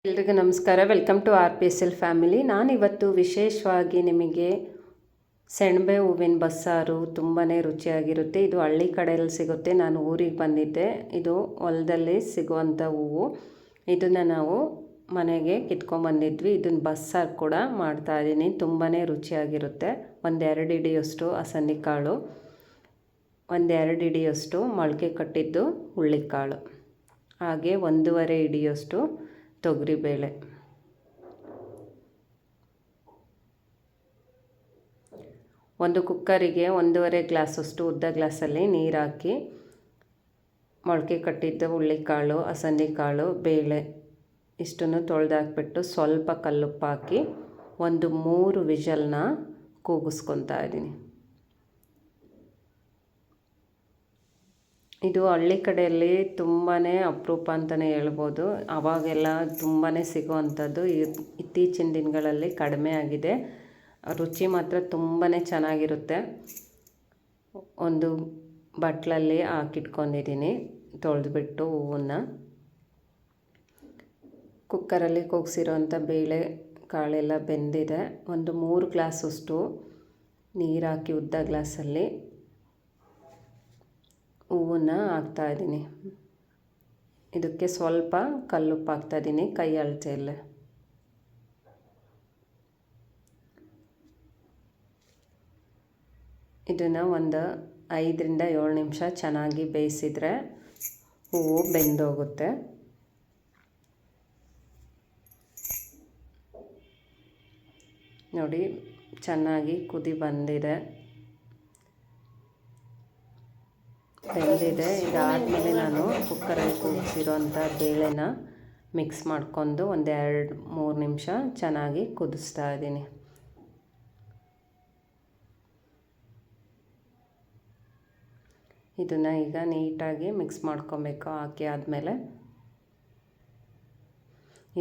ಎಲ್ರಿಗೂ ನಮಸ್ಕಾರ. Welcome to RPSL family. ನಾನಿವತ್ತು ವಿಶೇಷವಾಗಿ ನಿಮಗೆ ಸೆಣಬೆ ಹೂವಿನ ಬಸ್ಸಾರು ತುಂಬಾ ರುಚಿಯಾಗಿರುತ್ತೆ. ಇದು ಹಳ್ಳಿ ಕಡೆಯಲ್ಲಿ ಸಿಗುತ್ತೆ. ನಾನು ಊರಿಗೆ ಬಂದಿದ್ದೆ. ಇದು ಹೊಲದಲ್ಲಿ ಸಿಗುವಂಥ ಹೂವು. ಇದನ್ನು ನಾವು ಮನೆಗೆ ಕಿತ್ಕೊಂಡ್ಬಂದಿದ್ವಿ. ಇದನ್ನು ಬಸ್ಸಾರು ಕೂಡ ಮಾಡ್ತಾಯಿದ್ದೀನಿ. ತುಂಬಾ ರುಚಿಯಾಗಿರುತ್ತೆ. ಒಂದೆರಡು ಹಿಡಿಯಷ್ಟು ಅಲಸಂದೆ ಒಂದೆರಡು ಹಿಡಿಯಷ್ಟು ಮೊಳಕೆ ಕಟ್ಟಿದ್ದು ಹುಳ್ಳಿಕಾಳು, ಹಾಗೆ 1.5 ಹಿಡಿಯಷ್ಟು ತೊಗರಿಬೇಳೆ, ಒಂದು ಕುಕ್ಕರಿಗೆ 1.5 ಗ್ಲಾಸಷ್ಟು ಉದ್ದ ಗ್ಲಾಸಲ್ಲಿ ನೀರು ಹಾಕಿ ಮೊಳಕೆ ಕಟ್ಟಿದ್ದ ಹುಳ್ಳಿಕಾಳು, ಅಲಸಂದೆ ಕಾಳು, ಬೇಳೆ ಇಷ್ಟನ್ನು ತೊಳೆದಾಕ್ಬಿಟ್ಟು ಸ್ವಲ್ಪ ಕಲ್ಲುಪ್ಪು ಹಾಕಿ 3 ವಿಷಲ್ನ ಕೂಗಿಸ್ಕೊತಾ ಇದ್ದೀನಿ. ಇದು ಹಳ್ಳಿ ಕಡೆಯಲ್ಲಿ ತುಂಬಾ ಅಪರೂಪ ಅಂತಲೇ ಹೇಳ್ಬೋದು. ಆವಾಗೆಲ್ಲ ತುಂಬಾ ಸಿಗುವಂಥದ್ದು. ಇತ್ತೀಚಿನ ದಿನಗಳಲ್ಲಿ ಕಡಿಮೆ ಆಗಿದೆ. ರುಚಿ ಮಾತ್ರ ತುಂಬಾ ಚೆನ್ನಾಗಿರುತ್ತೆ. ಒಂದು ಬಟ್ಲಲ್ಲಿ ಹಾಕಿಟ್ಕೊಂಡಿದ್ದೀನಿ ತೊಳೆದ್ಬಿಟ್ಟು ಹೂವನ್ನು. ಕುಕ್ಕರಲ್ಲಿ ಕೂಗಿಸಿರೋಂಥ ಬೇಳೆ ಕಾಳೆಲ್ಲ ಬೆಂದಿದೆ. 3 ಗ್ಲಾಸಷ್ಟು ನೀರು ಹಾಕಿ ಉದ್ದ ಗ್ಲಾಸಲ್ಲಿ ಹೂವನ್ನು ಹಾಕ್ತಾಯಿದ್ದೀನಿ. ಇದಕ್ಕೆ ಸ್ವಲ್ಪ ಕಲ್ಲುಪ್ಪು ಹಾಕ್ತಾಯಿದ್ದೀನಿ ಕೈ ಅಳತೆಯಲ್ಲೇ. ಇದನ್ನು ಒಂದು 5ರಿಂದ 7 ನಿಮಿಷ ಚೆನ್ನಾಗಿ ಬೇಯಿಸಿದರೆ ಹೂವು ಬೆಂದೋಗುತ್ತೆ. ನೋಡಿ, ಚೆನ್ನಾಗಿ ಕುದಿ ಬೆಂದಿದೆ. ಇದಾದಮೇಲೆ ನಾನು ಕುಕ್ಕರಲ್ಲಿ ಕೂಗಿಸಿರೋಂಥ ಬೇಳೆನ ಮಿಕ್ಸ್ ಮಾಡ್ಕೊಂಡು 1-2-3 ನಿಮಿಷ ಚೆನ್ನಾಗಿ ಕುದಿಸ್ತಾ ಇದ್ದೀನಿ. ಇದನ್ನು ಈಗ ನೀಟಾಗಿ ಮಿಕ್ಸ್ ಮಾಡ್ಕೊಬೇಕು. ಹಾಕಿ ಆದಮೇಲೆ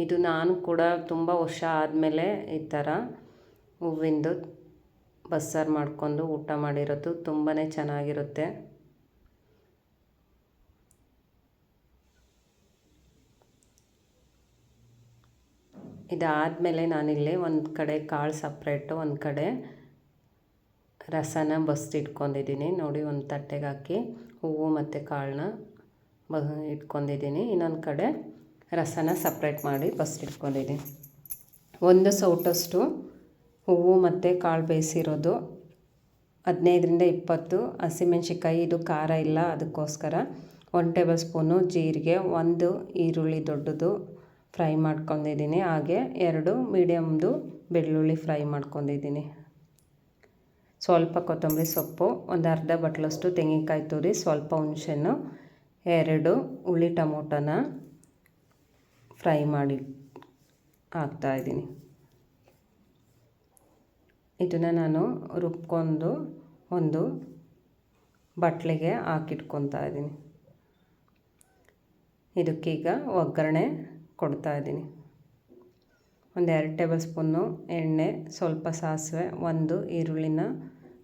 ಇದು ನಾನು ಕೂಡ ತುಂಬ ವರ್ಷ ಆದಮೇಲೆ ಈ ಥರ ಹೂವಿಂದು ಬಸ್ಸಾರು ಮಾಡ್ಕೊಂಡು ಊಟ ಮಾಡಿರೋದು. ತುಂಬಾ ಚೆನ್ನಾಗಿರುತ್ತೆ. ಇದಾದಮೇಲೆ ನಾನಿಲ್ಲಿ ಒಂದು ಕಡೆ ಕಾಳು ಸಪ್ರೇಟು, ಒಂದು ಕಡೆ ರಸನ ಬಸ್ದಿಟ್ಕೊಂಡಿದ್ದೀನಿ. ನೋಡಿ, ಒಂದು ತಟ್ಟೆಗೆ ಹಾಕಿ ಹೂವು ಮತ್ತು ಕಾಳನ್ನ ಇಟ್ಕೊಂಡಿದ್ದೀನಿ. ಇನ್ನೊಂದು ಕಡೆ ರಸನ ಸಪ್ರೇಟ್ ಮಾಡಿ ಬಸ್ದಿಟ್ಕೊಂಡಿದ್ದೀನಿ. 1 ಸೌಟಷ್ಟು ಹೂವು ಮತ್ತು ಕಾಳು ಬೇಯಿಸಿರೋದು, 15ರಿಂದ 20 ಹಸಿಮೆಣ್ಸಿಕಾಯಿ. ಇದು ಖಾರ ಇಲ್ಲ, ಅದಕ್ಕೋಸ್ಕರ 1 ಟೇಬಲ್ ಸ್ಪೂನು ಜೀರಿಗೆ, 1 ಈರುಳ್ಳಿ ದೊಡ್ಡದು ಫ್ರೈ ಮಾಡ್ಕೊಂಡಿದ್ದೀನಿ. ಹಾಗೆ 2 ಮೀಡಿಯಮ್ದು ಬೆಳ್ಳುಳ್ಳಿ ಫ್ರೈ ಮಾಡ್ಕೊಂಡಿದ್ದೀನಿ. ಸ್ವಲ್ಪ ಕೊತ್ತಂಬರಿ ಸೊಪ್ಪು, ಒಂದು ಅರ್ಧ ಬಟ್ಲಷ್ಟು ತೆಂಗಿನಕಾಯಿ ತುರಿ, ಸ್ವಲ್ಪ ಹುಣಸೆಹಣ್ಣು, 2 ಹುಳಿ ಟೊಮೊಟೊನ ಫ್ರೈ ಮಾಡಿ ಹಾಕ್ತಾಯಿದ್ದೀನಿ. ಇದನ್ನು ನಾನು ರುಬ್ಕೊಂಡು ಒಂದು ಬಟ್ಲಿಗೆ ಹಾಕಿಟ್ಕೊತಾ ಇದ್ದೀನಿ. ಇದಕ್ಕೀಗ ಒಗ್ಗರಣೆ ಕೊಡ್ತಾಯಿದ್ದೀನಿ. 2 ಟೇಬಲ್ ಸ್ಪೂನು ಎಣ್ಣೆ, ಸ್ವಲ್ಪ ಸಾಸಿವೆ, 1 ಈರುಳ್ಳಿನ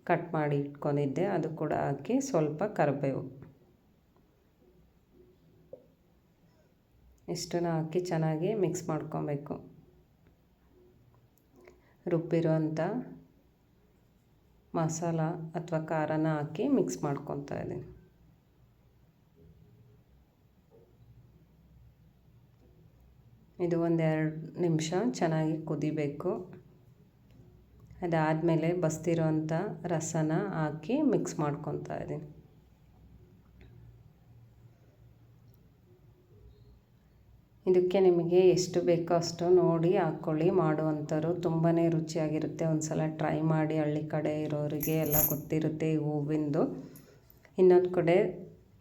ಕಟ್ ಮಾಡಿ ಇಟ್ಕೊಂಡಿದ್ದೆ, ಅದು ಕೂಡ ಹಾಕಿ ಸ್ವಲ್ಪ ಕರಿಬೇವು, ಇಷ್ಟನ್ನು ಹಾಕಿ ಚೆನ್ನಾಗಿ ಮಿಕ್ಸ್ ಮಾಡ್ಕೊಬೇಕು. ರುಬ್ಬಿರೋಂಥ ಮಸಾಲ ಅಥವಾ ಖಾರನ ಹಾಕಿ ಮಿಕ್ಸ್ ಮಾಡ್ಕೊತಾ ಇದ್ದೀನಿ. ಇದು 1-2 ನಿಮಿಷ ಚೆನ್ನಾಗಿ ಕುದಿಬೇಕು. ಅದಾದಮೇಲೆ ಬಸ್ತಿರೋಂಥ ರಸನ ಹಾಕಿ ಮಿಕ್ಸ್ ಮಾಡ್ಕೊತಾ ಇದ್ದೀನಿ. ಇದಕ್ಕೆ ನಿಮಗೆ ಎಷ್ಟು ಬೇಕೋ ಅಷ್ಟು ನೋಡಿ ಹಾಕ್ಕೊಳ್ಳಿ. ಮಾಡುವಂಥವ್ರು ತುಂಬಾ ರುಚಿಯಾಗಿರುತ್ತೆ. ಒಂದು ಸಲ ಟ್ರೈ ಮಾಡಿ. ಹಳ್ಳಿ ಕಡೆ ಇರೋರಿಗೆ ಎಲ್ಲ ಗೊತ್ತಿರುತ್ತೆ ಈ ಹೂವಿಂದು. ಇನ್ನೊಂದು ಕಡೆ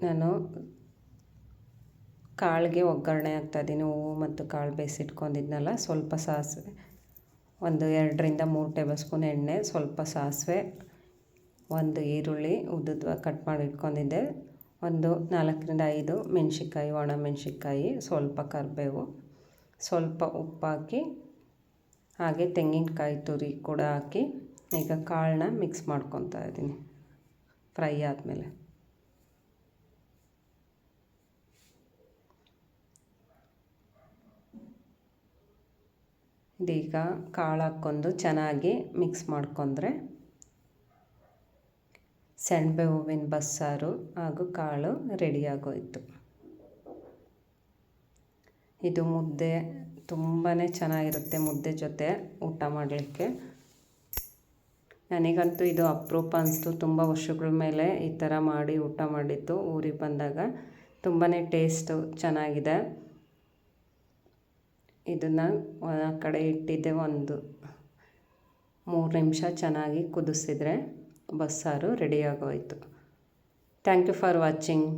ನಾನು ಕಾಳಿಗೆ ಒಗ್ಗರಣೆ ಹಾಕ್ತಾಯಿದ್ದೀನಿ. ಹೂವು ಮತ್ತು ಕಾಳು ಬೇಯಿಸಿಟ್ಕೊಂಡಿದ್ನಲ್ಲ, ಸ್ವಲ್ಪ ಸಾಸಿವೆ, 2ರಿಂದ 3 ಟೇಬಲ್ ಸ್ಪೂನ್ ಎಣ್ಣೆ, ಸ್ವಲ್ಪ ಸಾಸಿವೆ, 1 ಈರುಳ್ಳಿ ಉದ್ದುದ್ವಾಗಿ ಕಟ್ ಮಾಡಿ ಇಟ್ಕೊಂಡಿದ್ದೆ, 4ರಿಂದ 5 ಮೆಣಸಿನ್ಕಾಯಿ, ಒಣ ಮೆಣಸಿನ್ಕಾಯಿ, ಸ್ವಲ್ಪ ಕರಿಬೇವು, ಸ್ವಲ್ಪ ಉಪ್ಪು ಹಾಕಿ, ಹಾಗೆ ತೆಂಗಿನಕಾಯಿ ತುರಿ ಕೂಡ ಹಾಕಿ ಈಗ ಕಾಳನ್ನ ಮಿಕ್ಸ್ ಮಾಡ್ಕೊತಾ ಇದ್ದೀನಿ ಫ್ರೈ ಆದಮೇಲೆ. ಇದೀಗ ಕಾಳು ಹಾಕ್ಕೊಂಡು ಚೆನ್ನಾಗಿ ಮಿಕ್ಸ್ ಮಾಡ್ಕೊಂಡ್ರೆ ಸೆಣಬೆ ಹೂವಿನ ಬಸ್ಸಾರು ಹಾಗೂ ಕಾಳು ರೆಡಿಯಾಗೋಯಿತು. ಇದು ಮುದ್ದೆ ತುಂಬಾ ಚೆನ್ನಾಗಿರುತ್ತೆ, ಮುದ್ದೆ ಜೊತೆ ಊಟ ಮಾಡಲಿಕ್ಕೆ. ನನಗಂತೂ ಇದು ಅಪರೂಪ ಅನಿಸ್ತು. ತುಂಬ ವರ್ಷಗಳ ಮೇಲೆ ಈ ಥರ ಮಾಡಿ ಊಟ ಮಾಡಿದ್ದು ಊರಿಗೆ ಬಂದಾಗ. ತುಂಬಾ ಟೇಸ್ಟು ಚೆನ್ನಾಗಿದೆ. ಇದನ್ನು ಆ ಕಡೆ ಇಟ್ಟಿದ್ದೆ, ಒಂದು 3 ನಿಮಿಷ ಚೆನ್ನಾಗಿ ಕುದಿಸಿದ್ರೆ ಬಸ್ಸಾರು ರೆಡಿಯಾಗೋಯಿತು. Thank you for watching.